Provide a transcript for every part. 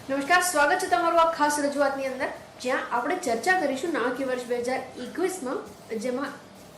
નમસ્કાર, સ્વાગત છે તમારું આ ખાસ રજૂઆતની અંદર, જ્યાં આપણે ચર્ચા કરીશું નાણાકીય વર્ષ 2021માં, જેમાં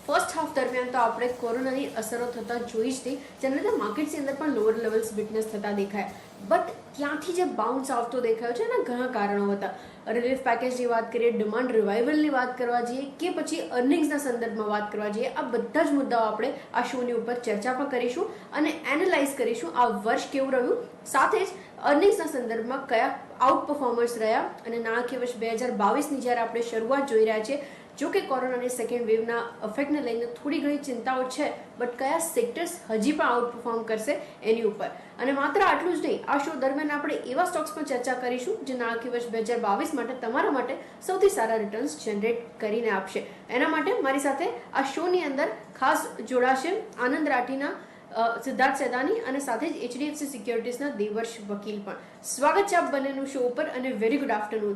ફર્સ્ટ હાફ દરમિયાન તો આપણે કોરોનાની અસરો થતા જોઈ જ હતી, જેના લીધે માર્કેટ્સની અંદર પણ લોઅર લેવલ્સ વિટનેસ થતા દેખાયા. બટ ત્યાંથી જે બાઉન્સ આવતો દેખાયો છે એના ઘણા કારણો હતા. રિલીફ પેકેજની વાત કરીએ, ડિમાન્ડ રિવાઇવલની વાત કરવા જઈએ કે પછી અર્નિંગ્સના સંદર્ભમાં વાત કરવા જઈએ, આ બધા જ મુદ્દાઓ આપણે આ શોની ઉપર ચર્ચા પણ કરીશું અને એનાલાઇઝ કરીશું આ વર્ષ કેવું રહ્યું, સાથે જ અર્નિંગ્સના સંદર્ભમાં કયા આઉટ પરફોર્મર્સ રહ્યા અને નાણાકીય વર્ષ 2022ની જ્યારે આપણે શરૂઆત જોઈ રહ્યા છીએ. જો કે કોરોનાની સેકન્ડ વેવના અફેક્ટને લઈને થોડી ઘણી ચિંતાઓ છે, બટ કયા સેક્ટર્સ હજી પણ આઉટ પરફોર્મ કરશે એની ઉપર. અને માત્ર આટલું જ નહીં, આ શો દરમિયાન આપણે એવા સ્ટોક્સ પર ચર્ચા કરીશું જે નાણાકીય વર્ષ 2022 માટે તમારા માટે સૌથી સારા રિટર્ન્સ જનરેટ કરીને આપશે. એના માટે મારી સાથે આ શોની અંદર ખાસ જોડાશે આનંદ રાઠીના સિદ્ધાર્થ સેદાની અને સાથે જ HDFC સિક્યોરિટીઝના દેવર્ષ વકીલ પણ. સ્વાગત છે આપ બંનેનું શો ઉપર અને વેરી ગુડ આફ્ટરનૂન.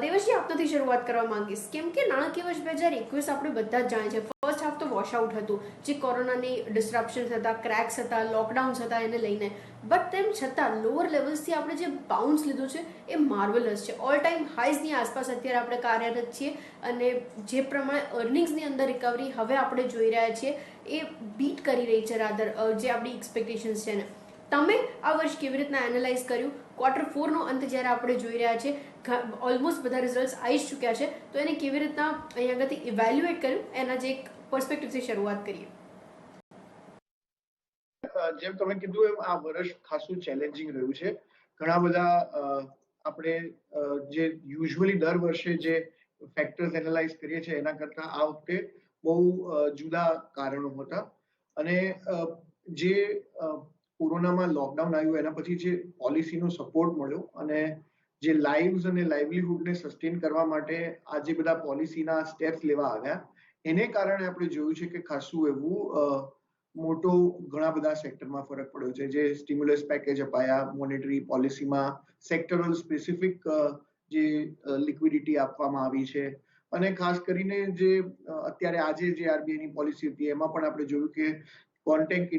દેવર્ષજી, આપનાથી શરૂઆત કરવા માંગીશ, કેમ કે નાણાકીય વર્ષ 2021 આપણે બધા જ જાણીએ છીએ ફર્સ્ટ હાફ તો વોશઆઉટ હતું, જે કોરોનાની ડિસ્ટ્રપ્શન્સ હતા, ક્રેક્સ હતા, લોકડાઉન્સ હતા એને લઈને. બટ તેમ છતાં લોઅર લેવલ્સથી આપણે જે બાઉન્સ લીધું છે એ માર્વેલસ છે. ઓલ ટાઈમ હાઈઝની આસપાસ અત્યારે આપણે કાર્યરત છીએ અને જે પ્રમાણે અર્નિંગ્સની અંદર રિકવરી હવે આપણે જોઈ રહ્યા છીએ એ બીટ કરી રહી છે રાધર જે આપણી એક્સપેક્ટેશન્સ છે ને. તમે આ વર્ષ કેવી રીતના એનાલાઇઝ કર્યું? Q4નો અંત જ્યારે આપણે જોઈ રહ્યા છે, ઓલમોસ્ટ બધા રિઝલ્ટ્સ આવી જ ચૂક્યા છે, તો એને કેવી રીતના અહીંયા આગળથી ઇવેલ્યુએટ કર્યું, એના જે એક પર્સપેક્ટિવથી શરૂઆત કરીએ. જેમ તમે કીધું એમ આ વર્ષ ખાસું ચેલેન્જિંગ રહ્યું છે. ઘણા બધા આપણે જે યુઝ્યુઅલી દર વર્ષે જે ફેક્ટર્સ એનાલાઇઝ કરીએ છીએ એના કરતા આ વખતે બહુ જુદા કારણો હતા. અને જે કોરોનામાં લોકડાઉન આવ્યું એના પછી જે પોલિસીનો સપોર્ટ મળ્યો અને જે લાઇવ્સ અને લાઇવલીહુડને સસ્ટેન કરવા માટે આ જે બધા પોલિસીના સ્ટેપ્સ લેવા આવ્યા, એને કારણે આપણે જોયું છે કે ખાસું એવું મોટો ઘણા બધા સેક્ટરમાં ફરક પડ્યો છે. જે સ્ટિમ્યુલસ પેકેજ અપાયા, મોનેટરી પોલિસીમાં સેક્ટરલ સ્પેસિફિક જે લિક્વિડિટી આપવામાં આવી છે, અને ખાસ કરીને જે અત્યારે આજે જે RBIની પોલિસી હતી એમાં પણ આપણે જોયું કે કોન્ટેન્ટ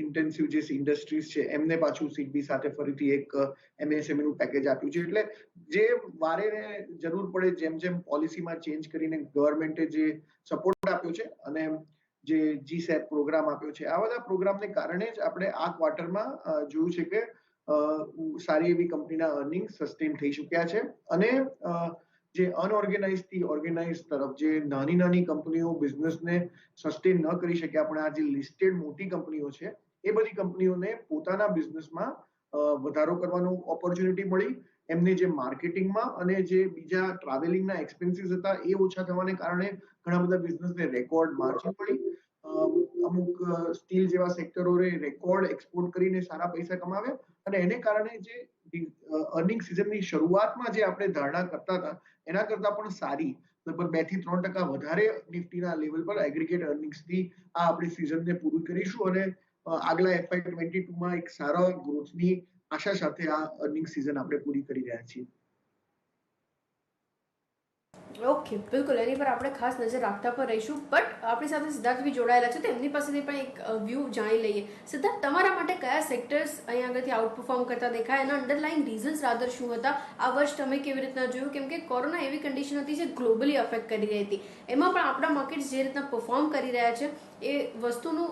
ઇન્ટેન્સિવ જે ઇન્ડસ્ટ્રીઝ છે એમને પાછું સિડબી સાથે ફરીથી એક MSMEનું પેકેજ આપ્યું છે. એટલે જે વારે જરૂર પડે જેમ જેમ પોલિસીમાં ચેન્જ કરીને ગવર્મેન્ટે જે સપોર્ટ આપ્યો છે અને જે GSAP પ્રોગ્રામ આપ્યો છે, આ બધા પ્રોગ્રામને કારણે જ આપણે આ ક્વાર્ટરમાં જોયું છે કે સારી એવી કંપનીના અર્નિંગ સસ્ટેન થઈ શક્યા છે. અને જે અનઓર્ગેનાઇઝ થી ઓર્ગેનાઇઝ તરફ જે નાની નાની કંપનીઓ બિઝનેસને સસ્ટેન ન કરી શક્યા, પણ આ જે લિસ્ટેડ મોટી કંપનીઓ છે એ બધી કંપનીઓને પોતાના બિઝનેસમાં વધારો કરવાનો ઓપોર્ચ્યુનિટી મળી. એમને જે માર્કેટિંગમાં અને જે બીજા ટ્રાવેલિંગના એક્સપેન્સીસ હતા એ ઓછા થવાને કારણે ઘણા બધા બિઝનેસને રેકોર્ડ માર્જિન મળી. અમુક સ્ટીલ જેવા સેક્ટરોએ રેકોર્ડ એક્સપોર્ટ કરીને સારા પૈસા કમાવ્યા, અને એને કારણે જે અર્નિંગ સિઝનની શરૂઆતમાં જે આપણે ધારણા કરતા હતા એના કરતા પણ સારી, લગભગ 2-3% વધારે નિફ્ટીના લેવલ પર એગ્રીગેટ અર્નિંગ્સથી આ આપણી સિઝનને પૂરી કરીશું અને આગલા FY22માં એક સારા ગ્રોથની આશા સાથે આ અર્નિંગ સિઝન આપણે પૂરી કરી રહ્યા છીએ. ઓકે, બિલકુલ એની પર આપણે ખાસ નજર રાખતા પણ રહીશું. બટ આપણી સાથે સિદ્ધાર્થ બી જોડાયેલા છે, તો એમની પાસેથી પણ એક વ્યૂ જાણી લઈએ. સિદ્ધાર્થ, તમારા માટે કયા સેક્ટર્સ અહીંયા આગળથી આઉટ પરફોર્મ કરતા દેખાય? એના અંડરલાઇન રીઝન્સ રાધર શું હતા? આ વર્ષ તમે કેવી રીતના જોયું? કેમ કે કોરોના એવી કન્ડિશન હતી જે ગ્લોબલી અફેક્ટ કરી રહી હતી, એમાં પણ આપણા માર્કેટ્સ જે રીતના પરફોર્મ કરી રહ્યા છે એ વસ્તુનું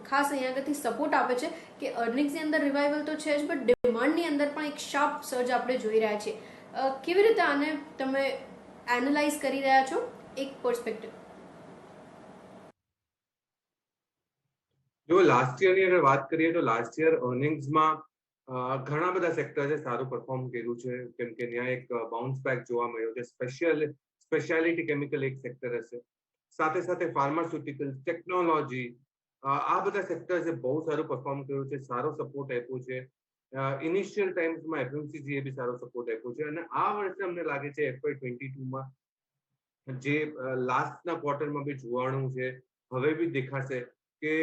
ખાસ અહીંયા આગળથી સપોર્ટ આપે છે કે અર્નિંગ્સની અંદર રિવાઇવલ તો છે જ, બટ ડિમાન્ડની અંદર પણ એક શાર્પ સર્જ આપણે જોઈ રહ્યા છીએ. કેવી રીતે આને તમે એનાલાઇઝ કરી રહ્યા છો, એક પર્સપેક્ટિવ? જો લાસ્ટ યરની અગર વાત કરીએ તો લાસ્ટ યર અર્નિંગ્સમાં ઘણા બધા સેક્ટર્સે સારું પરફોર્મ કર્યું છે, કેમ કે ત્યાં એક બાઉન્સ બેક જોવા મળ્યો છે. સ્પેશિયાલિટી કેમિકલ એક સેક્ટર હશે, સાથે સાથે ફાર્માસ્યુટિકલ, ટેકનોલોજી, આ બધા સેક્ટર્સે બહુ સારું પરફોર્મ કર્યું છે, સારો સપોર્ટ આપ્યો છે. ઇનિશિયલ ટાઈમ્સમાં FMCG એ બી સારો સપોર્ટ આપ્યો છે. અને આ વર્ષે અમને લાગે છે FY22માં જે લાસ્ટના ક્વાર્ટરમાં બી જોવાનું છે, હવે બી દેખાશે કે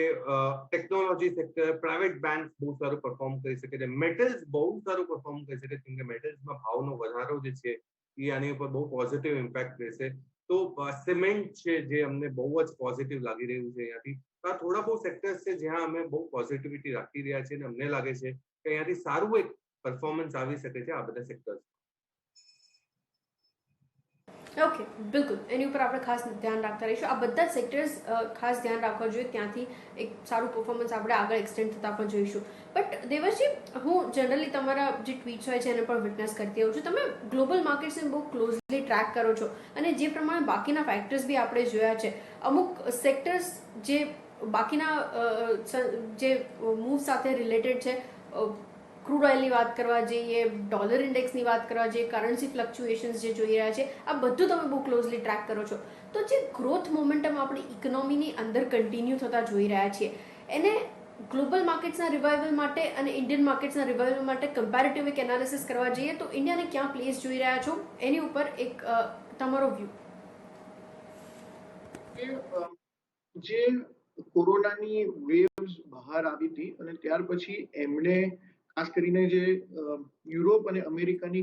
ટેકનોલોજી સેક્ટર, પ્રાઇવેટ બેંક બહુ સારું પરફોર્મ કરી શકે છે, મેટલ્સ બહુ સારું પરફોર્મ કરી શકે છે, કેમ કે મેટલ્સમાં ભાવનો વધારો જે છે એ આની ઉપર બહુ પોઝિટિવ ઇમ્પેક્ટ રહેશે. તો સિમેન્ટ છે જે અમને બહુ જ પોઝિટિવ લાગી રહ્યું છે અહીંયાથી. આ થોડા બહુ સેક્ટર્સ છે જ્યાં અમે બહુ પોઝિટિવિટી રાખી રહ્યા છીએ અને અમને લાગે છે કે અહીંયાથી સારું એક પરફોર્મન્સ આવી શકે છે આ બધા સેક્ટર્સ. ઓકે, બિલકુલ એની ઉપર આપણે ખાસ ધ્યાન રાખતા રહીશું. આ બધા સેક્ટર્સ ખાસ ધ્યાન રાખવા જોઈએ, ત્યાંથી એક સારું પરફોર્મન્સ આપણે આગળ એક્સટેન્ડ થતા પણ જોઈશું. બટ દેવર્ષજી, હું જનરલી તમારા જે ટ્વીટ્સ હોય છે એને પણ વિટનેસ કરતી હોઉં છું. તમે ગ્લોબલ માર્કેટ્સને બહુ ક્લોઝલી ટ્રેક કરો છો અને જે પ્રમાણે બાકીના ફેક્ટર્સ બી આપણે જોયા છે, અમુક સેક્ટર્સ જે બાકીના જે મૂવ સાથે રિલેટેડ છે, ક્રૂડ ઓઇલની વાત કરવા જઈએ, ડોલર ઇન્ડેક્સની વાત કરવા જઈએ, કરન્સી ફ્લક્ચ્યુએશન્સ જે જોઈ રહ્યા છે, આ બધું તમે બહુ ક્લોઝલી ટ્રેક કરો છો. તો જે ગ્રોથ મોમેન્ટમ આપણી ઇકોનોમીની અંદર કન્ટિન્યુ થતા જોઈ રહ્યા છીએ, એને ગ્લોબલ માર્કેટ્સના રિવાઇવલ માટે અને ઇન્ડિયન માર્કેટ્સના રિવાઇવલ માટે કમ્પેરેટિવ એક એનાલિસિસ કરવા જઈએ તો ઇન્ડિયાને ક્યાં પ્લેસ જોઈ રહ્યા છો, એની ઉપર એક તમારો વ્યૂ. જે કોરોનાની વેવ્સ બહાર આવી હતી અને ત્યાર પછી એમણે ખાસ કરીને જે યુરોપ અને અમેરિકાની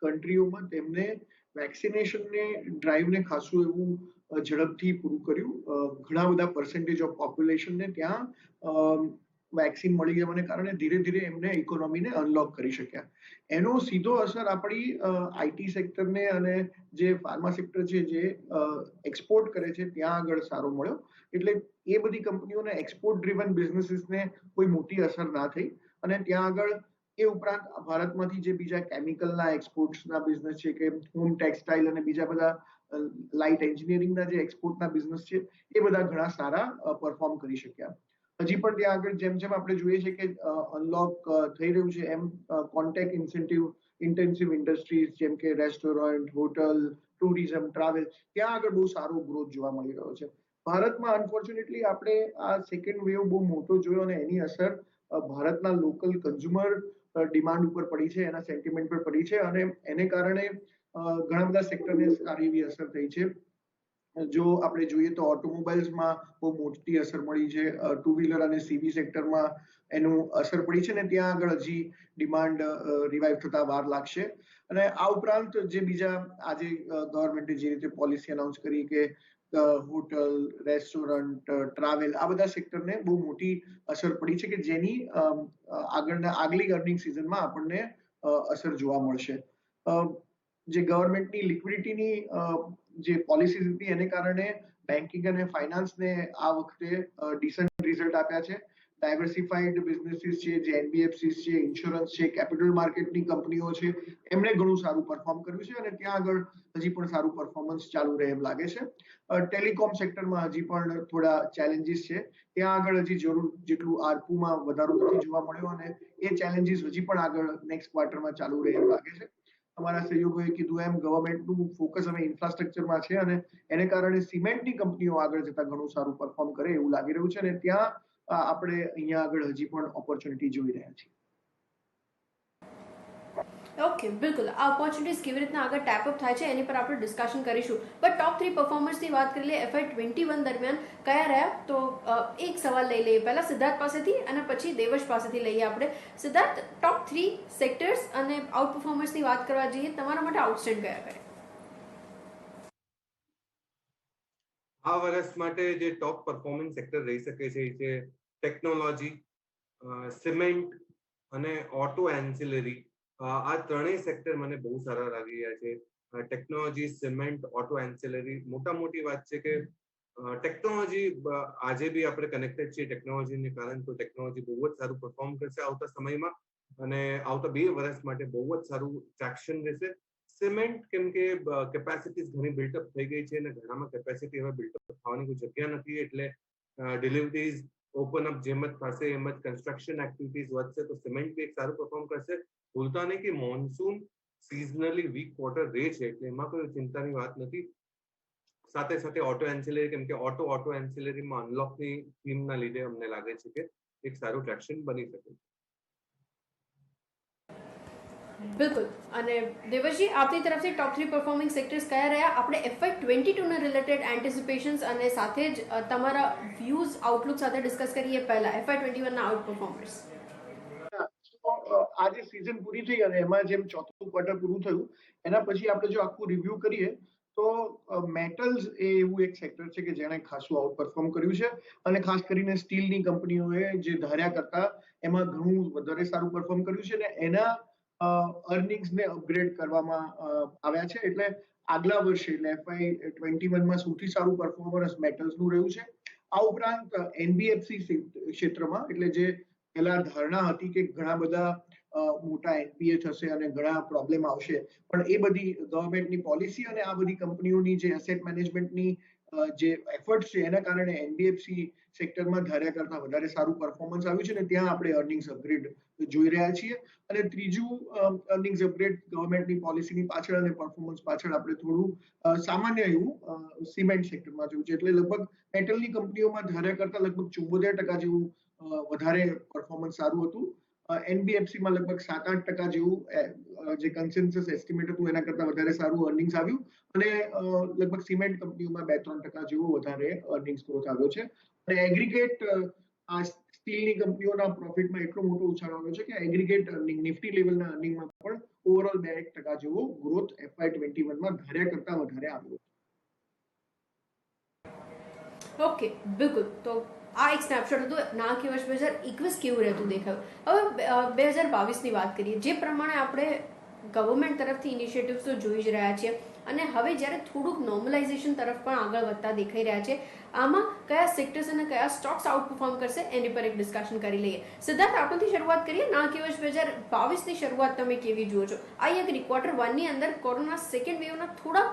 કન્ટ્રીઓમાં તેમને વેક્સિનેશનને ડ્રાઈવને ખાસું એવું ઝડપથી પૂરું કર્યું. ઘણા બધા પર્સન્ટેજ ઓફ પોપ્યુલેશનને ત્યાં વેક્સિન મળી જવાને કારણે ધીરે ધીરે એમને ઇકોનોમીને અનલોક કરી શક્યા. એનો સીધો અસર આપણી આઈટી સેક્ટરને અને જે ફાર્મા સેક્ટર છે જે એક્સપોર્ટ કરે છે ત્યાં આગળ સારો મળ્યો. એટલે એ બધી કંપનીઓને એક્સપોર્ટ ડ્રીવન બિઝનેસીસને કોઈ મોટી અસર ના થઈ અને ત્યાં આગળ એ ઉપરાંત ભારતમાંથી જે બીજા કેમિકલના એક્સપોર્ટ્સના બિઝનેસ છે કે હોમ ટેક્સટાઇલ અને બીજા બધા લાઇટ એન્જિનિયરિંગના જે એક્સપોર્ટના બિઝનેસ છે એ બધા ઘણા સારા પરફોર્મ કરી શક્યા. હજી પણ ત્યાં આગળ જેમ જેમ આપણે જોઈએ છે કે અનલોક થઈ રહ્યું છે એમ કોન્ટેક્ટ ઇન્ટેન્સિવ ઇન્ડસ્ટ્રીઝ જેમ કે રેસ્ટોરન્ટ, હોટલ, ટુરિઝમ, ટ્રાવેલ, ત્યાં આગળ બહુ સારો ગ્રોથ જોવા મળી રહ્યો છે. ભારતમાં અનફોર્ચ્યુનેટલી આપણે આ સેકન્ડ વેવ બહુ મોટો જોયો અને એની અસર ભારતના લોકલ કન્ઝ્યુમર ડિમાન્ડ ઉપર પડી છે, એના સેન્ટિમેન્ટ પર પડી છે અને એને કારણે ઘણા બધા સેક્ટરને સારી એવી અસર થઈ છે. જો આપણે જોઈએ તો ઓટોમોબાઈલ્સમાં બહુ મોટી અસર મળી છે, ટુ વ્હીલર અને સીવી સેક્ટરમાં એનું અસર પડી છે ને ત્યાં આગળ હજી ડિમાન્ડ રિવાઇવ થતા વાર લાગશે. અને આ ઉપરાંત જે બીજા આજે ગવર્મેન્ટે જે રીતે પોલિસી અનાઉન્સ કરી કે હોટલ, રેસ્ટોરન્ટ, ટ્રાવેલ, આ બધા સેક્ટરને બહુ મોટી અસર પડી છે કે જેની આગલી અર્નિંગ સિઝનમાં આપણને અસર જોવા મળશે. જે ગવર્મેન્ટની લિક્વિડિટીની જે પોલિસીઝ હતી એને કારણે બેન્કિંગ અને ફાઇનાન્સને આ વખતે ડિસન્ટ રિઝલ્ટ આપ્યા છે. ડાયવર્સિફાઈડ બિઝનેસીસ છે, જે એનબીએફસીસ છે, ઇન્સ્યોરન્સ છે, કેપિટલ માર્કેટની કંપનીઓ છે, એમણે ઘણું સારું પરફોર્મ કર્યું છે અને ત્યાં આગળ હજી પણ સારું પરફોર્મન્સ ચાલુ રહે એમ લાગે છે. ટેલિકોમ સેક્ટરમાં હજી પણ થોડા ચેલેન્જીસ છે, ત્યાં આગળ હજી જરૂર જેટલું આરપુમાં વધારો નથી જોવા મળ્યો અને એ ચેલેન્જીસ હજી પણ આગળ નેક્સ્ટ ક્વાર્ટરમાં ચાલુ રહે એમ લાગે છે. અમારા સહયોગોએ કીધું એમ ગવર્મેન્ટનું ફોકસ હવે ઇન્ફ્રાસ્ટ્રક્ચરમાં છે અને એને કારણે સિમેન્ટની કંપનીઓ આગળ જતા ઘણું સારું પરફોર્મ કરે એવું લાગી રહ્યું છે અને ત્યાં આપણે અહીંયા આગળ હજી પણ ઓપોર્ચ્યુનિટી જોઈ રહ્યા છીએ. ઓકે, બિલકુલ આ ઓપોર્ચ્યુનિટીઝ કેવી રીતના આગળ ટેપ અપ થાય છે એની પર આપણે ડિસ્કશન કરીશું. બટ ટોપ 3 પરફોર્મર્સની વાત કરી લઈએ FY21 દરમિયાન કયા રહ્યા, તો એક સવાલ લઈ લઈએ પહેલા સિદ્ધાર્થ પાસેથી અને પછી દેવર્ષ પાસેથી લઈએ આપણે. સિદ્ધાર્થ, ટોપ 3 સેક્ટર્સ અને આઉટ પરફોર્મર્સની વાત કરવા જઈએ, તમારા માટે આઉટસ્ટેન્ડ કયા કરે? આ વર્ષ માટે જે ટોપ પરફોર્મન્સ સેક્ટર રહી શકે છે એ છે ટેકનોલોજી, સિમેન્ટ અને ઓટો એન્સિલરી. આ ત્રણેય સેક્ટર મને બહુ સારા લાગી રહ્યા છે. Technology, cement, auto ancillary. મોટી વાત છે કે ટેકનોલોજી આજે બી આપણે કનેક્ટેડ છીએ ટેકનોલોજીને કારણે, તો ટેકનોલોજી બહુ જ સારું પરફોર્મ કરશે આવતા સમયમાં અને આવતા 2 વર્ષ માટે બહુ જ સારું ટ્રેક્શન રહેશે. સિમેન્ટ કેમ કે કેપેસિટીઝ ઘણી બિલ્ટઅપ થઈ ગઈ છે અને ઘણામાં કેપેસિટી હવે બિલ્ટઅપ થવાની કોઈ જગ્યા નથી, એટલે ડિલિવરીઝ ઓપન અપ જેમ જ થશે એમ જ કન્સ્ટ્રક્શન એક્ટિવિટીઝ વધશે, તો સિમેન્ટ બી એક સારું પરફોર્મ કરશે. ભૂલતા નહીં કે મોન્સૂન સિઝનલી વીક ક્વાર્ટર રહે છે એટલે એમાં કોઈ ચિંતાની વાત નથી. સાથે સાથે ઓટો એન્સિલરી, કેમ કે ઓટો એન્સિલરીમાં અનલોકની થીમના લીધે અમને લાગે છે કે એક સારું ટ્રેક્શન બની શકે. બિલકુલ. અને દેવર્ષજી, આપની તરફથી ટોપ 3 પરફોર્મિંગ સેક્ટર્સ કયા રહ્યા? આપણે FY22 ને રિલેટેડ એન્ટિસિપેશન્સ અને સાથે જ તમારા વ્યૂઝ આઉટલુક સાથે ડિસ્કસ કરીએ પહેલા FY21 ના આઉટ પરફોર્મર્સ. આજે સિઝન પૂરી થઈ અને એમાં જેમ ચોથું ક્વાર્ટર પૂરું થયું એના પછી આપણે જો આખું રિવ્યુ કરીએ તો મેટલ્સ એ એવું એક સેક્ટર છે કે જેણે ખાસું આઉટ પરફોર્મ કર્યું છે અને ખાસ કરીને સ્ટીલની કંપનીઓએ જે ધાર્યા કરતા એમાં ઘણું વધારે સારું પરફોર્મ કર્યું છે અને એના અર્નિંગ્સને અપગ્રેડ કરવામાં આવ્યા છે. એટલે આગલા વર્ષે એટલે FY21માં સૌથી સારું પરફોર્મન્સ મેટલ્સનું રહ્યું છે. આ ઉપરાંત NBFC ક્ષેત્રમાં એટલે જે પહેલા ધારણા હતી કે ઘણા બધા મોટા NPA થશે અને ઘણા પ્રોબ્લેમ આવશે, પણ એ બધી ગવર્મેન્ટની પોલિસી અને આ બધી કંપનીઓની જે એસેટ મેનેજમેન્ટની જે એફર્ટ છે એના કારણે NBFC સેક્ટરમાં ધાર્યા કરતા વધારે સારું પરફોર્મન્સ આવ્યું છે અને ત્યાં આપણે અર્નિંગ્સ અપગ્રેડ જોઈ રહ્યા છીએ. અને ત્રીજું અર્નિંગ્સ અપગ્રેડ ગવર્મેન્ટની પોલિસીની પાછળ અને પરફોર્મન્સ પાછળ આપણે થોડું સામાન્ય એવું સિમેન્ટ સેક્ટરમાં જોયું છે. એટલે લગભગ મેટલની કંપનીઓમાં ધાર્યા કરતા લગભગ 74% જેવું વધારે પરફોર્મન્સ સારું હતું. NBFCમાં લગભગ 7-8% જેવું જે કન્સેન્સસ એસ્ટિમેટ હતું એના કરતા વધારે સારું અર્નિંગ્સ આવ્યું અને લગભગ સિમેન્ટ કંપનીઓમાં 2-3% જેવો વધારે અર્નિંગ્સ ગ્રોથ આવ્યો છે. અને એગ્રીગેટ આ સ્ટીલની કંપનીઓના પ્રોફિટમાં એટલો મોટો ઉછાળો આવ્યો છે કે એગ્રીગેટ અર્નિંગ નિફ્ટી લેવલના અર્નિંગમાં પણ ઓવરઓલ 2% જેવો ગ્રોથ FY21માં ધાર્યા કરતા વધારે આવ્યો. ઓકે, બિલકુલ. તો આ એક સ્નેપશોટ હતું નાણાકીય વર્ષ 2021 કેવું રહેતું દેખાયું. હવે 2022ની વાત કરીએ, જે પ્રમાણે આપણે ગવર્મેન્ટ તરફથી ઇનિશિયેટિવ્સ તો જોઈ જ રહ્યા છીએ અને હવે જ્યારે થોડુંક નોર્મલાઇઝેશન તરફ પણ આગળ વધતા દેખાઈ રહ્યા છે, આમાં કયા સેક્ટર્સ અને કયા સ્ટોક્સ આઉટ પરફોર્મ કરશે એની પર એક ડિસ્કશન કરી લઈએ. સિદ્ધાર્થ, આપણથી શરૂઆત કરીએ. નાણાકીય વર્ષ 2022ની શરૂઆત તમે કેવી જુઓ છો? આઈ એગ્રી, Q1ની અંદર કોરોના સેકન્ડ વેવના થોડાક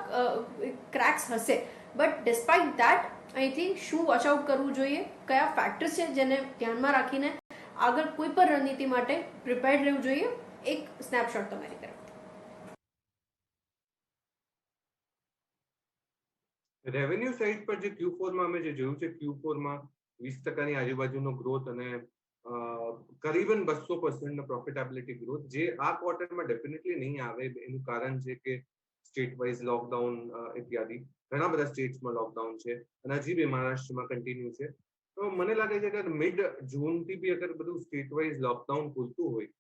ક્રેક્સ હશે, બટ ડિસ્પાઇટ ધેટ અહીંથી શું વોચ આઉટ કરવું જોઈએ, કયા ફેક્ટર્સ છે જેને ધ્યાનમાં રાખીને આગળ કોઈ પણ રણનીતિ માટે પ્રિપેર્ડ રહેવું જોઈએ? એક સ્નેપશોટ તમારી તરફ. રેવન્યુ સાઇડ પર જે Q4માં અમે જે જોયું છે, Q4માં 20%ની આજુબાજુનો ગ્રોથ અને કરીબન 200% પ્રોફિટેબિલિટી ગ્રોથ, જે આ ક્વાર્ટરમાં ડેફિનેટલી નહીં આવે. એનું કારણ છે કે સ્ટેટ વાઇઝ લોકડાઉન ઇત્યાદિ ઘણા બધા સ્ટેટ્સમાં લોકડાઉન છે અને હજી બી મહારાષ્ટ્રમાં કન્ટિન્યુ છે. તો મને લાગે છે કે મિડ જૂનથી બી અગર બધું સ્ટેટ વાઇઝ લોકડાઉન ખુલતું હોય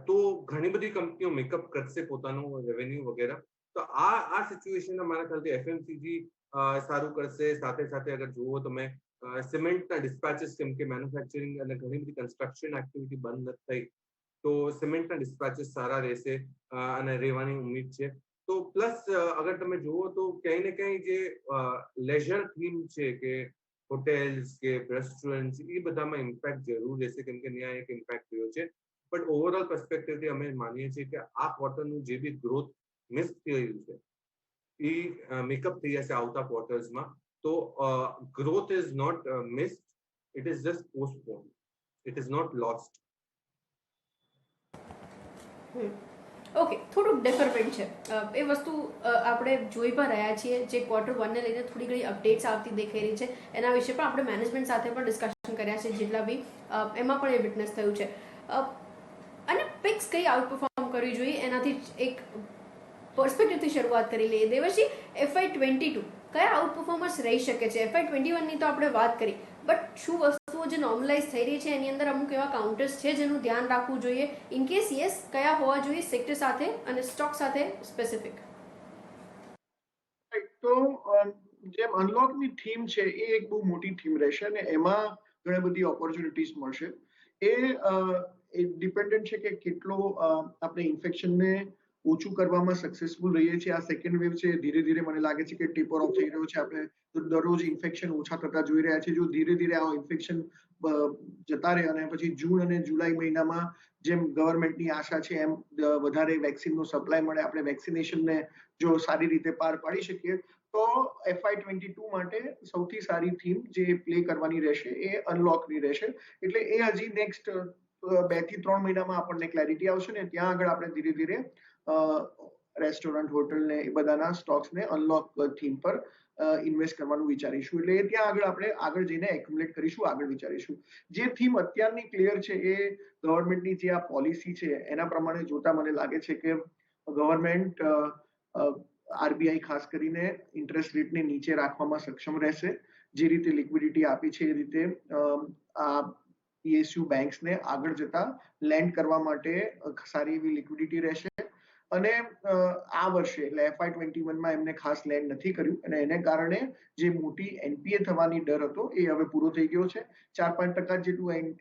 તો ઘણી બધી કંપનીઓ મેકઅપ કરશે પોતાનું રેવન્યુ વગેરે. તો આ સિચ્યુએશનમાં મારા ખ્યાલથી FMCG સારું કરશે. સાથે સાથે અગર જુઓ તમે સિમેન્ટના ડિસ્પેચીસ, કેમ કે મેન્યુફેક્ચરિંગ અને ઘણી બધી કન્સ્ટ્રક્શન એક્ટિવિટી બંધ નથી થઈ, તો સિમેન્ટના ડિસ્પેચીસ સારા રહેશે અને રહેવાની ઉમ્મીદ છે. તો પ્લસ અગર તમે જુઓ તો ક્યાંય ને ક્યાંય જે લેઝર થીમ છે કે હોટેલ્સ કે રેસ્ટોરન્ટ, એ બધામાં ઇમ્પેક્ટ જરૂર રહેશે, કેમ કે ત્યાં એક ઇમ્પેક્ટ રહ્યો છે. બટ ઓવરઓલ પર્સપેક્ટિવથી અમે માનીએ છીએ કે આ ક્વાર્ટરનું જે બી ગ્રોથ મિસ થયું છે એ મેકઅપ થઈ જશે આવતા ક્વાર્ટર્સમાં. તો growth is not missed, it is just postponed, it is not lost. Okay, થોડુંક ડિફરન્ટ છે એ વસ્તુ. આપણે જોઈ પણ રહ્યા છીએ જે Q1ને લઈને થોડી ઘણી અપડેટ્સ આવતી દેખાઈ રહી છે. એના વિશે પણ આપણે મેનેજમેન્ટ સાથે પણ ડિસ્કશન કર્યા છે, જેટલા બી એમાં પણ એ વિટનેસ થયું છે. અને પિક્સ કઈ આઉટ પરફોર્મ કરવી જોઈએ એનાથી એક પર્સપેક્ટિવથી શરૂઆત કરી લઈએ. દેવર્ષી, FY22 કયા આઉટ પરફોર્મર્સ રહી શકે છે? FY21ની તો આપણે વાત કરી, બટ શું વસ્તુઓ જે નોર્મલાઇઝ થઈ રહી છે એની અંદર અમુક એવા કાઉન્ટર્સ છે જેનું ધ્યાન રાખવું જોઈએ? ઇન કેસ યસ, કયા હોવા જોઈએ સેક્ટર સાથે અને સ્ટોક સાથે સ્પેસિફિક? તો જેમ અનલોકની થીમ છે એ એક બહુ મોટી થીમ રહેશે અને એમાં ઘણી બધી ઓપોર્ચ્યુનિટીઝ મળશે. એ ડિપેન્ડન્ટ છે કે કેટલો આપણે ઇન્ફેક્શનને ઓછું કરવામાં સક્સેસફુલ રહીએ છીએ. આ સેકન્ડ વેવ છે, ધીરે ધીરે મને લાગે છે કે ટેપર ઓફ થઈ રહ્યો છે. આપણે દરરોજ ઇન્ફેક્શન ઓછા થતા જોઈ રહ્યા છીએ. જો ધીરે ધીરે આ ઇન્ફેક્શન જતા રહે અને પછી જૂન અને જુલાઈ મહિનામાં જેમ ગવર્મેન્ટની આશા છે એમ વધારે વેક્સિનનો સપ્લાય મળે, આપણે વેક્સિનેશનને જો સારી રીતે પાર પાડી શકીએ, તો FY22 માટે સૌથી સારી થીમ જે પ્લે કરવાની રહેશે એ અનલોકની રહેશે. એટલે એ હજી નેક્સ્ટ 2 થી 3 મહિનામાં આપણને ક્લેરિટી આવશે ને ત્યાં આગળ આપણે ધીરે ધીરે રેસ્ટોરન્ટ, હોટલ ને એ બધાના સ્ટોક્સને અનલોક થીમ પર ઇન્વેસ્ટ કરવાનું વિચારીશું. એટલે એ ત્યાં આગળ આપણે આગળ જઈને એક્યુમ્યુલેટ કરીશું, આગળ વિચારીશું. જે થીમ અત્યારની ક્લિયર છે એ ગવર્મેન્ટની જે આ પોલિસી છે એના પ્રમાણે જોતા મને લાગે છે કે ગવર્મેન્ટ RBI ખાસ કરીને ઇન્ટરેસ્ટ રેટને નીચે રાખવામાં સક્ષમ રહેશે. જે રીતે લિક્વિડિટી આપી છે એ રીતે આ PSU બેંક્સને આગળ જતા લેન્ડ કરવા માટે સારી એવી લિક્વિડિટી રહેશે. અને આ વર્ષે એટલે FY21માં એમને ખાસ લેન્ડ નથી કર્યું અને એને કારણે જે મોટી NPA થવાની ડર હતો એ હવે પૂરો થઈ ગયો છે. 4-5% જેટલું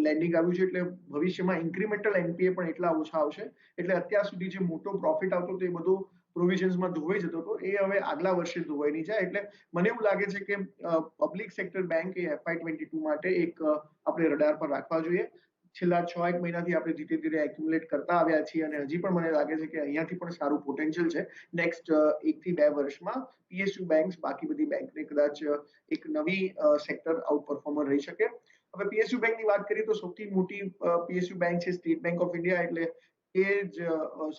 લેન્ડિંગ આવ્યું છે. એટલે ભવિષ્યમાં ઇન્ક્રીમેન્ટલ NPA પણ એટલા ઓછા આવશે. એટલે અત્યાર સુધી જે મોટો પ્રોફિટ આવતો હતો એ બધો પ્રોવિઝન્સમાં ધોવાઈ જતો હતો એ હવે આગલા વર્ષે ધોવાઈ નહીં જાય. એટલે મને એવું લાગે છે કે પબ્લિક સેક્ટર બેંક એ FY22 માટે એક આપણે રડાર પર રાખવા જોઈએ. છેલ્લા 6-1 મહિનાથી આપણે ધીરે ધીરે એક્યુમ્યુલેટ કરતા આવ્યા છીએ અને હજી પણ મને લાગે છે કે અહીંયાથી પણ સારું પોટેન્શિયલ છે. નેક્સ્ટ 1 થી 2 વર્ષમાં PSU બેંક્સ બાકી બધી બેંકને કદાચ એક નવી સેક્ટર આઉટ પરફોર્મર રહી શકે. હવે PSU બેંકની વાત કરીએ તો સૌથી મોટી PSU બેંક છે સ્ટેટ બેંક ઓફ ઇન્ડિયા, એટલે એ જ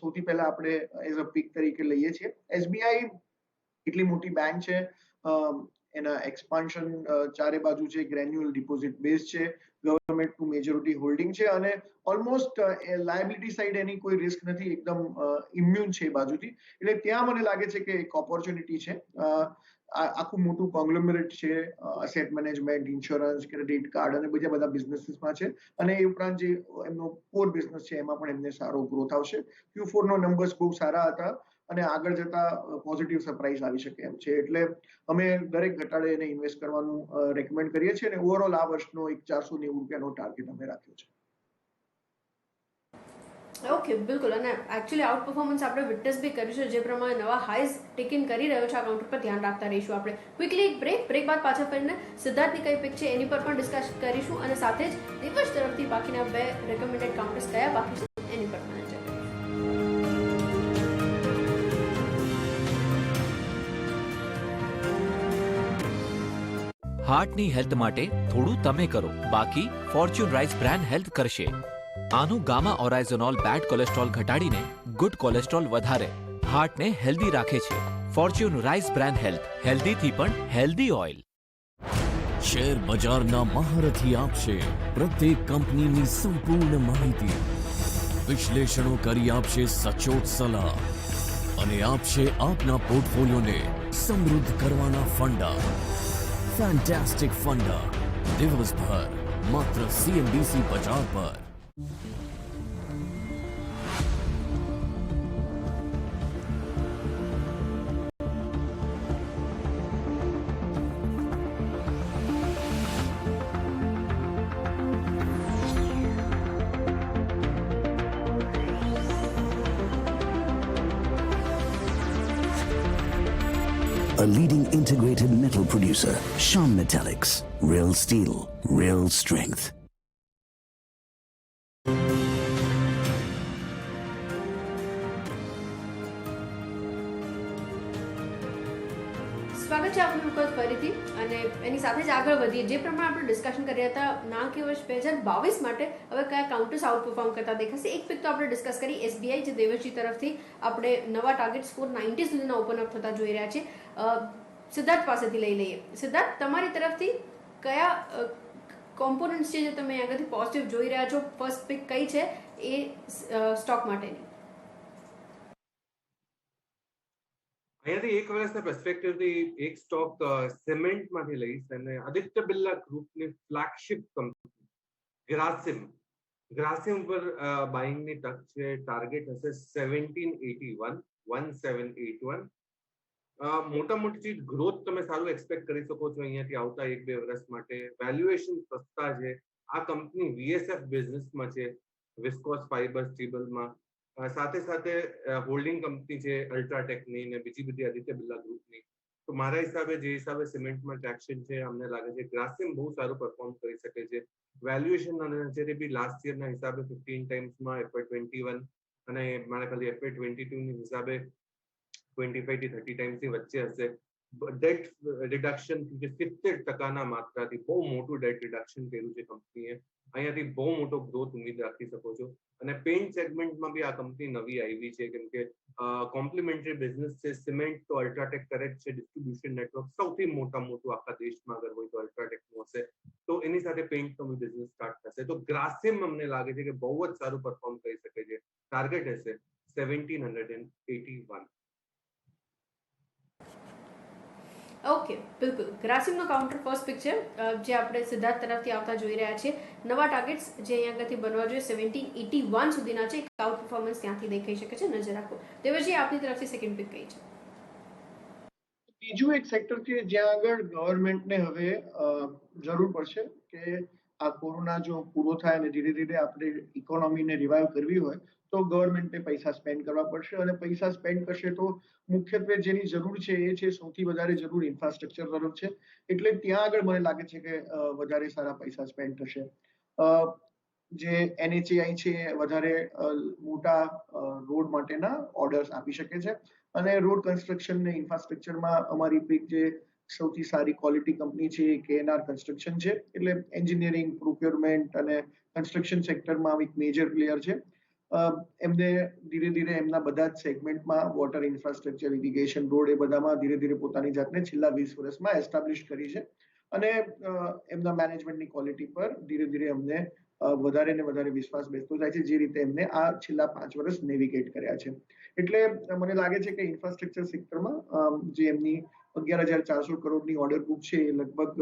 સૌથી પહેલા આપણે એઝ અ પિક તરીકે લઈએ છીએ. SBI એટલી મોટી બેંક છે, એના એક્સપાન્શન ચારે બાજુ છે, ગ્રેન્યુઅલ ડિપોઝિટ બેઝ છે, ગવર્નમેન્ટનું મેજોરિટી હોલ્ડિંગ છે અને ઓલમોસ્ટ લાયબિલિટી સાઈડ એની કોઈ રિસ્ક નથી, એકદમ ઇમ્યુન છે એ બાજુથી. એટલે ત્યાં મને લાગે છે કે એક ઓપોર્ચ્યુનિટી છે. આખું મોટું કોંગ્લોમરેટ છે, asset management, insurance, credit card અને બીજા બધા બિઝનેસીસમાં છે અને એ ઉપરાંત જે એમનો કોર બિઝનેસ છે એમાં પણ એમને સારો ગ્રોથ આવશે. Q4 નો નંબર્સ બહુ સારા હતા અને આગળ જતા પોઝિટિવ સરપ્રાઈઝ આવી શકે એમ છે. એટલે અમે દરેક ઘટાડે એને ઇન્વેસ્ટ કરવાનું રેકમેન્ડ કરીએ છીએ અને ઓવરઓલ આ વર્ષનો એક 490 રૂપિયાનો ટાર્ગેટ અમે રાખ્યો છે. ઓકે, બિલકુલ. અને એકચ્યુઅલી આઉટ પરફોર્મન્સ આપણે વિટનેસ બી કર્યું છે, જે પ્રમાણે નવા હાઈઝ ટેકિંગ કરી રહ્યો છે. આ કાઉન્ટર પર ધ્યાન રાખતા રહીશું આપણે. ક્વિકલી એક બ્રેક બાદ પાછા ફરીને સિદ્ધાર્થની કઈ પિક છે એની પર પણ ડિસ્કસ કરીશું અને સાથે જ દિવસ તરફથી બાકીના 2 રેકમેન્ડેડ કાઉન્ટર્સ કયા બાકી છે એની પર પણ નજર કરીશું. હાર્ટની હેલ્થ માટે થોડું તમે કરો, બાકી ફોર્ચ્યુન રાઈસ બ્રાન્ડ હેલ્થ કરશે. આનું ગામા ઓરાઇઝોનોલ બેડ કોલેસ્ટ્રોલ ઘટાડીને ગુડ કોલેસ્ટ્રોલ વધારે હાર્ટને હેલ્ધી રાખે છે. ફોર્ચ્યુન રાઈસ બ્રાન્ડ હેલ્થ, હેલ્ધીથી પણ હેલ્ધી ઓઇલ. શેર બજારના મહારથી આપશે પ્રત્યેક કંપનીની સંપૂર્ણ માહિતી, વિશ્લેષણો કરી આપશે સચોટ સલાહ અને આપશે આપના પોર્ટફોલિયોને સમૃદ્ધ કરવાના ફંડા. ફેન્ટાસ્ટિક ફંડા દિવસભર માત્ર CNBC બજાર પર. A leading integrated metal producer, Shyam Metallics. Real steel, real strength. સ્વાગત છે આપનું લોકો ફરીથી અને એની સાથે જ આગળ વધીએ. જે પ્રમાણે આપણે ડિસ્કશન કરી રહ્યા હતા નાણાકીય વર્ષ 2022 માટે હવે કયા કાઉન્ટર્સ આઉટ પરફોર્મ કરતા દેખાશે. એક પિક તો આપણે ડિસ્કસ કરી SBI, જે દેવજી તરફથી આપણે નવા ટાર્ગેટ્સ 490 સુધીના ઓપન અપ થતા જોઈ રહ્યા છે. સિદ્ધાર્થ પાસેથી લઈ લઈએ. સિદ્ધાર્થ, તમારી તરફથી કયા કોમ્પોનન્ટ્સ છે જે તમે આગળથી પોઝિટિવ જોઈ રહ્યા છો? ફર્સ્ટ પિક કઈ છે એ સ્ટોક માટેની? અહીંયાથી એક વર્ષના પર્સપેક્ટિવથી એક સ્ટોક સિમેન્ટમાંથી લઈશ અને આદિત્ય બિરલા ગ્રુપની ફ્લેગશિપ કંપની ગ્રાસિમ પર બાઇંગની તક છે. ટાર્ગેટ હશે 1781. મોટા મોટી ગ્રોથ તમે સારું એક્સપેક્ટ કરી શકો છો અહીંયાથી આવતા 1-2 વર્ષ માટે. વેલ્યુએશન સસ્તા છે. આ કંપની VSF બિઝનેસમાં છે, વિસ્કોસ ફાઇબર સ્ટીબલમાં. સાથે સાથે હોલ્ડિંગ કંપની છે અલ્ટ્રાટેકની ને બીજી બધી આદિત્ય બિરલા ગ્રુપની. તો મારા હિસાબે જે હિસાબે સિમેન્ટમાં ટ્રેક્શન છે, અમને લાગે છે ગ્રાસિમ બહુ સારું પરફોર્મ કરી શકે છે. વેલ્યુએશન અને નજરે બી લાસ્ટ યરના હિસાબે 15 ટાઈમ્સમાં FY21 અને મારા ખ્યાલથી FY22 ની હિસાબે 25 થી 30 ટાઈમ્સની વચ્ચે હશે. ડેટ રિડક્શન 70% માત્રાથી બહુ મોટું ડેટ રિડક્શન કર્યું છે કંપનીએ. અહીંયાથી બહુ મોટો ગ્રોથ ઉમ્મીદ રાખી શકો છો. અને પેઇન્ટ સેગમેન્ટમાં બી આ કંપની નવી આવી છે, કેમ કે કોમ્પ્લિમેન્ટરી બિઝનેસ છે. સિમેન્ટ તો અલ્ટ્રાટેક કરે જ છે, ડિસ્ટ્રીબ્યુશન નેટવર્ક સૌથી મોટું આખા દેશમાં અગર હોય તો અલ્ટ્રાટેકનું હશે. તો એની સાથે પેઇન્ટનો બી બિઝનેસ સ્ટાર્ટ થશે. તો ગ્રાસિમ અમને લાગે છે કે બહુ જ સારું પરફોર્મ કરી શકે છે. ટાર્ગેટ હશે 1781. ઓકે, બિલકુલ. ગ્રાસિમનો કાઉન્ટર ફર્સ્ટ પિક છે જે આપણે સિદ્ધાર્થ તરફથી આવતા જોઈ રહ્યા છીએ. નવા ટાર્ગેટ્સ જે અહીંયા આગળથી બનવા જોઈએ 1781 સુધીના છે. આઉટ પરફોર્મન્સ ત્યાંથી દેખાઈ શકે છે, નજર રાખો. દેવજી, આપની તરફથી સેકન્ડ પિક કઈ છે? બીજું એક સેક્ટર છે જ્યાં આગળ ગવર્મેન્ટને હવે જરૂર પડશે કે આ કોરોના જો પૂરો થાય અને ધીરે ધીરે આપણે ઇકોનોમીને રિવાઇવ કરવી હોય તો ગવર્મેન્ટે પૈસા સ્પેન્ડ કરવા પડશે, અને પૈસા સ્પેન્ડ કરશે તો મુખ્યત્વે જેની જરૂર છે એ છે, સૌથી વધારે જરૂર ઇન્ફ્રાસ્ટ્રક્ચર તરફ છે. એટલે ત્યાં આગળ મને લાગે છે કે વધારે સારા પૈસા સ્પેન્ડ થશે. જે NHAI છે એ વધારે મોટા રોડ માટેના ઓર્ડર્સ આપી શકે છે, અને રોડ કન્સ્ટ્રક્શન ને ઇન્ફ્રાસ્ટ્રક્ચરમાં અમારી પીક જે સૌથી સારી ક્વોલિટી કંપની છે એ KNR કન્સ્ટ્રક્શન છે. એટલે એન્જિનિયરિંગ, પ્રોક્યોરમેન્ટ અને કન્સ્ટ્રક્શન સેક્ટરમાં એક મેજર પ્લેયર છે. એમને ધીરે ધીરે એમના બધા જ સેગમેન્ટમાં વોટર ઇન્ફ્રાસ્ટ્રક્ચર, ઇરિગેશન, રોડ એ બધામાં ધીરે ધીરે પોતાની જાતને છેલ્લા 20 વર્ષમાં એસ્ટાબ્લિશ કરી છે, અને એમના મેનેજમેન્ટની ક્વોલિટી પર ધીરે ધીરે અમને વધારે ને વધારે વિશ્વાસ બેસતો જાય છે, જે રીતે એમને આ છેલ્લા 5 વર્ષ નેવિગેટ કર્યા છે. એટલે મને લાગે છે કે ઇન્ફ્રાસ્ટ્રક્ચર સેક્ટરમાં જે એમની 11,400 કરોડની ઓર્ડર બુક છે એ લગભગ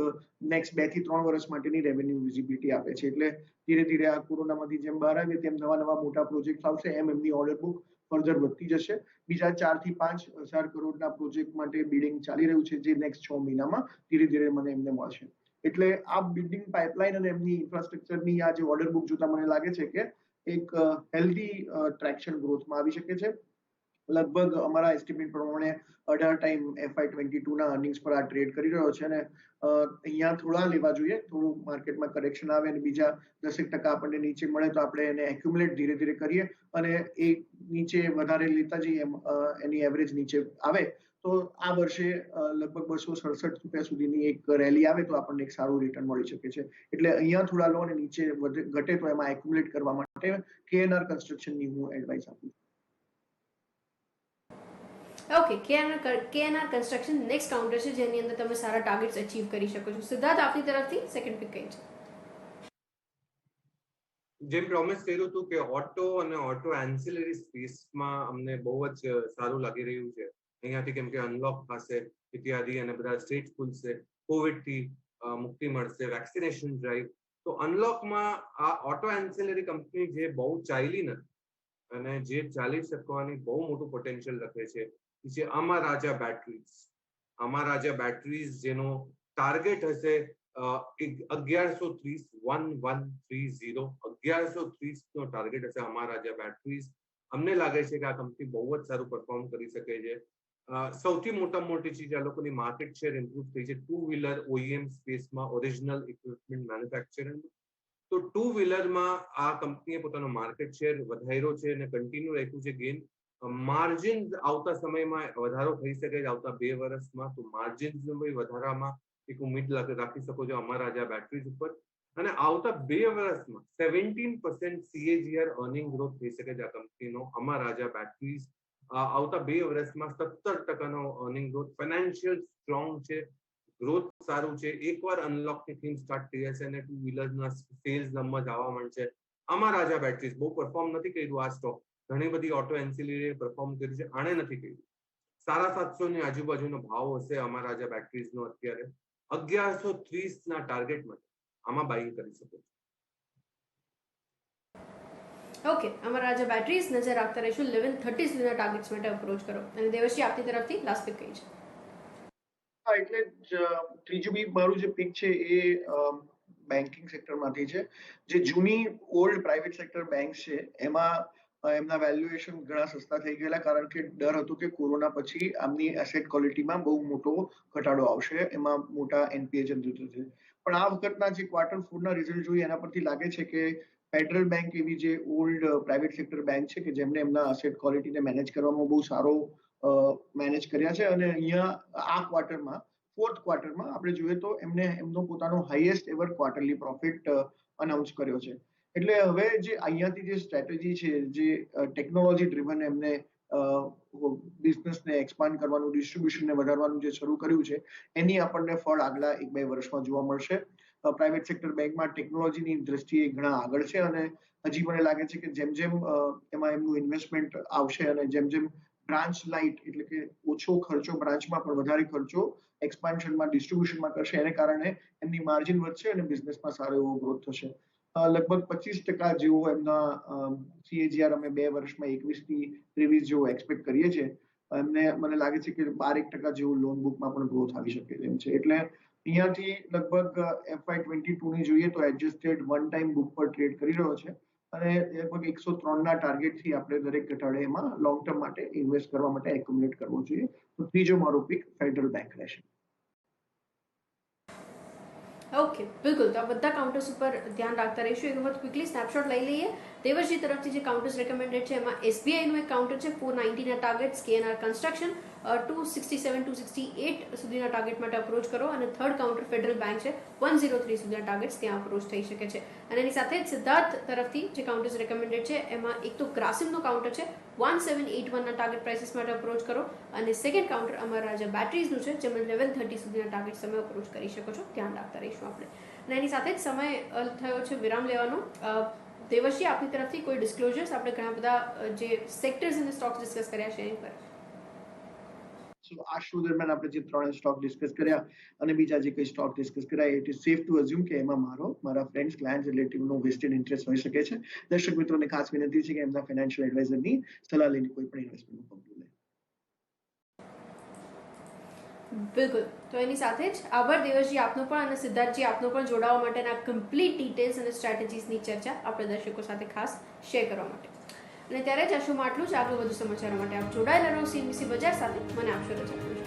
નેક્સ્ટ 2 થી 3 વર્ષ માટેની રેવન્યુ વિઝિબિલિટી આપે છે. એટલે ધીરે ધીરે આ કોરોનામાંથી જેમ બહાર આવીએ તેમ નવા મોટા પ્રોજેક્ટ આવશે, એમ એમની ઓર્ડર બુક ફર્ધર વધતી જશે. બીજા 4 થી 5 હજાર કરોડના પ્રોજેક્ટ માટે બિડિંગ ચાલી રહ્યું છે, જે નેક્સ્ટ 6 મહિનામાં ધીરે ધીરે મને એમને મળશે. એટલે આ બિલ્ડિંગ પાઇપલાઇન અને એમની ઇન્ફ્રાસ્ટ્રક્ચરની આ જે ઓર્ડર બુક જોતા મને લાગે છે કે એક હેલ્ધી ટ્રેક્શન ગ્રોથમાં આવી શકે છે. લગભગ અમારા એસ્ટિમેટ પ્રમાણે 18 ટાઈમ FY22 ના અર્નિંગ્સ પર આ ટ્રેડ કરી રહ્યો છે, અને અહીંયા થોડા લેવા જોઈએ, થોડું માર્કેટમાં કરેક્શન આવે અને બીજા 10% આપણને નીચે મળે તો આપણે એને એક્યુમ્યુલેટ ધીરે ધીરે કરીએ, અને એ નીચે વધારે લેતા જઈએ, એની એવરેજ નીચે આવે તો આ વર્ષે લગભગ 267 રૂપિયા સુધીની એક રેલી આવે તો આપણને એક સારું રિટર્ન મળી શકે છે. એટલે અહીંયા થોડા લો અને નીચે ઘટે તો એમાં એક્યુમ્યુલેટ કરવા માટે KNR કન્સ્ટ્રક્શનની હું એડવાઇસ આપું. Okay, KNR construction next counter છે જેની અંદર તમે સારા ટાર્ગેટ્સ અચીવ કરી શકો છો. સિદ્ધાર્થ, આપની તરફથી સેકન્ડ પિક કઈ છે? જેમ પ્રોમિસ કર્યું હતું કે ઓટો અને ઓટો એન્સિલરી સ્પેસમાં અમને બહુ જ સારું લાગી રહ્યું છે અહીંયાથી, કેમ કે અનલોક થશે ઇત્યાદિ અને બધા સ્ટેટ ખુલશે, કોવિડથી મુક્તિ મળશે, વેક્સિનેશન ડ્રાઈવ. તો અનલોકમાં આ ઓટો એન્સિલરી કંપની જે બહુ ચાલી નથી અને જે ચાલી શકવાની બહુ મોટું પોટેન્શિયલ રાખે છે અમા રાજા બેટરીઝ. અમા રાજા બેટરીઝ જેનો ટાર્ગેટ હશે 1130 નો ટાર્ગેટ હશે અમા રાજા બેટરીઝ. અમને લાગે છે કે આ કંપની બહુ જ સારું પરફોર્મ કરી શકે છે. સૌથી મોટી ચીજ આ લોકોની માર્કેટ શેર ઇમ્પ્રુવ થઈ છે ટુ વ્હીલર OEM સ્પેસમાં, ઓરિજિનલ ઇક્વિપમેન્ટ મેન્યુફેક્ચરિંગ. તો ટુ વ્હીલરમાં આ કંપનીએ પોતાનો માર્કેટ શેર વધાર્યો છે અને કન્ટિન્યુ રાખ્યું છે ગેઇન. માર્જિન આવતા સમયમાં વધારો થઈ શકે છે આવતા 2 વર્ષમાં, તો માર્જિન્સનો વધારામાં એક ઉમ્મીદ રાખી શકો છો અમારા રાજા બેટરીઝ ઉપર. અને આવતા 2 વર્ષમાં 17% CAGR અર્નિંગ ગ્રોથ થઈ શકે છે આ કંપનીનો અમારા રાજા બેટરીઝ. આવતા 2 વર્ષમાં 17% અર્નિંગ ગ્રોથ. ફાઇનાન્શિયલ સ્ટ્રોંગ છે, ગ્રોથ સારું છે. એકવાર અનલોકની થીમ સ્ટાર્ટ થઈ જશે અને ટુ વ્હીલરના સેલ્સ નંબર આવવા માંડશે. અમારા રાજા બેટરીઝ બહુ પરફોર્મ નથી કર્યું આ સ્ટોક, ઘણી બધી ઓટો એન્સિલરી પરફોર્મ કર્યું છે, આણે નથી કર્યું. 750 ની આજુબાજુનો ભાવ હશે અમારા રાજા બેટરીઝનો અત્યારે. 1130 ના ટાર્ગેટ માટે આમાં બાઇંગ કરી શકો છો. ઓકે, અમારા રાજા બેટરીઝ નજર રાખતા રહીશું. 1130 સુધીના ટાર્ગેટ્સ માટે અપ્રોચ કરો. અને દેવશ્રી, આપની તરફથી લાસ્ટ પિક કઈ છે? હા, એટલે ત્રીજું બી મારું જે પિક છે એ બેન્કિંગ સેક્ટરમાંથી છે. જે જૂની ઓલ્ડ પ્રાઇવેટ સેક્ટર બેંક છે એમાં એમના વેલ્યુએશન ઘણા સસ્તા થઈ ગયેલા, કારણ કે ડર હતું કે કોરોના પછી આમની એસેટ ક્વોલિટીમાં બહુ મોટો ઘટાડો આવશે, એમાં મોટા NPA જનરેટ થશે. પણ આ વખતના જે ક્વાર્ટર 4 ના રિઝલ્ટ જોઈએ એના પરથી લાગે છે કે ફેડરલ બેંક એવી જે ઓલ્ડ પ્રાઇવેટ સેક્ટર બેંક છે કે જેમને એમના એસેટ ક્વોલિટીને મેનેજ કરવામાં બહુ સારો મેનેજ કર્યા છે, અને અહીંયા આ ક્વાર્ટરમાં, ફોર્થ ક્વાર્ટરમાં આપણે જોઈએ તો એમને એમનો પોતાનો highest ever quarterly profit announce કર્યો છે. એટલે હવે જે અહીંયાથી જે સ્ટ્રેટેજી છે, જે ટેકનોલોજી ડ્રીવન એમને બિઝનેસને એક્સપાન્ડ કરવાનું, ડિસ્ટ્રીબ્યુશનને વધારવાનું જે શરૂ કર્યું છે એની આપણને ફળ આગલા 1-2 વર્ષમાં જોવા મળશે. પ્રાઇવેટ સેક્ટર બેંકમાં ટેકનોલોજીની દ્રષ્ટિએ ઘણા આગળ છે, અને હજી મને લાગે છે કે જેમ જેમ એમાં એમનું ઇન્વેસ્ટમેન્ટ આવશે અને જેમ જેમ બ્રાન્ચ લાઇટ એટલે કે ઓછો ખર્ચો બ્રાન્ચમાં પણ વધારે ખર્ચો એક્સપાન્શનમાં, ડિસ્ટ્રીબ્યુશનમાં કરશે, એને કારણે એમની માર્જિન વધશે અને બિઝનેસમાં સારો એવો ગ્રોથ થશે. લગભગ 25% જેવો એમના CAGR અમે 2 વર્ષમાં 21 થી 23 જેવો એક્સપેક્ટ કરીએ છીએ. એમને મને લાગે છે કે 12% જેવું લોન બુકમાં પણ ગ્રોથ આવી શકે એમ છે. એટલે અહીંયાથી લગભગ FY22 ની જોઈએ તો એડજસ્ટેડ વન ટાઈમ બુક પર ટ્રેડ કરી રહ્યો છે અને લગભગ 103 ના ટાર્ગેટથી આપણે દરેક ઘટાડે એમાં લોંગ ટર્મ માટે ઇન્વેસ્ટ કરવા માટે એક્યુમ્યુલેટ કરવો જોઈએ. તો ત્રીજો મારો પિક ફેડરલ બેંક રહેશે. ઓકે, બિલકુલ. તો આ બધા કાઉન્ટર્સ ઉપર ધ્યાન રાખતા રહીશું. એક વખત ક્વિકલી સ્નેપશોટ લઈ લઈએ. દેવર્ષજી તરફથી જે કાઉન્ટર્સ રેકમેન્ડેડ છે એમાં SBI નું એક કાઉન્ટર છે 490 ના ટાર્ગેટ્સ, KNR કન્સ્ટ્રક્શન 267 268 સુધીના ટાર્ગેટ માટે અપ્રોચ કરો અને થર્ડ કાઉન્ટર ફેડરલ બેંક છે 103 સુધીના ટાર્ગેટ્સ ત્યાં અપ્રોચ થઈ શકે છે. અને એની સાથે જ સિદ્ધાર્થ તરફથી જે કાઉન્ટર્સ રેકમેન્ડેડ છે એમાં એક તો ગ્રાસિમનું કાઉન્ટર છે 1781 ના ટાર્ગેટ પ્રાઇસીસ માટે અપ્રોચ કરો અને સેકન્ડ કાઉન્ટર અમારા જે બેટરીઝનું છે જેમાં 1130 સુધીના ટાર્ગેટ તમે અપ્રોચ કરી શકો છો. ધ્યાન રાખતા રહીશું આપણે. અને એની સાથે જ સમય થયો છે વિરામ લેવાનો. દેવર્ષી, આપની તરફથી કોઈ ડિસ્ક્લોઝર્સ? આપણે ઘણા બધા જે સેક્ટર્સ અને સ્ટોક્સ ડિસ્કસ કર્યા છે એની પર. આ શો દરમિયાન આપણે જે 3 સ્ટોક ડિસ્કસ કર્યા અને બીજા જે કઈ સ્ટોક ડિસ્કસ કર્યા, it is safe to assume કે એમાં મારા ફ્રેન્ડ્સ, ક્લાયન્ટ્સ, રિલેટિવનો વેસ્ટેડ ઇન્ટરેસ્ટ હોઈ શકે છે. દર્શક મિત્રોને ખાસ વિનંતી છે કે એમના ફાઇનાન્શિયલ એડવાઇઝરની સલાહ લઈને કોઈ પણ ઇન્વેસ્ટમેન્ટનું પગલું લે. બિલકુલ. તો એની સાથે જ આભાર દેવર્ષજી આપનો પણ અને સિદ્ધાર્થજી આપનો પણ જોડાવા માટેના કમ્પ્લીટ ડિટેલ્સ અને સ્ટ્રેટેજીસની ચર્ચા આપણે દર્શકો સાથે ખાસ શેર કરવા માટે. અને ત્યારે જ આ શોમાં આટલું જ. આગળ વધુ સમાચારો માટે આપ જોડાયેલા રહો CNBC બજાર સાથે. મને આપશો રજા.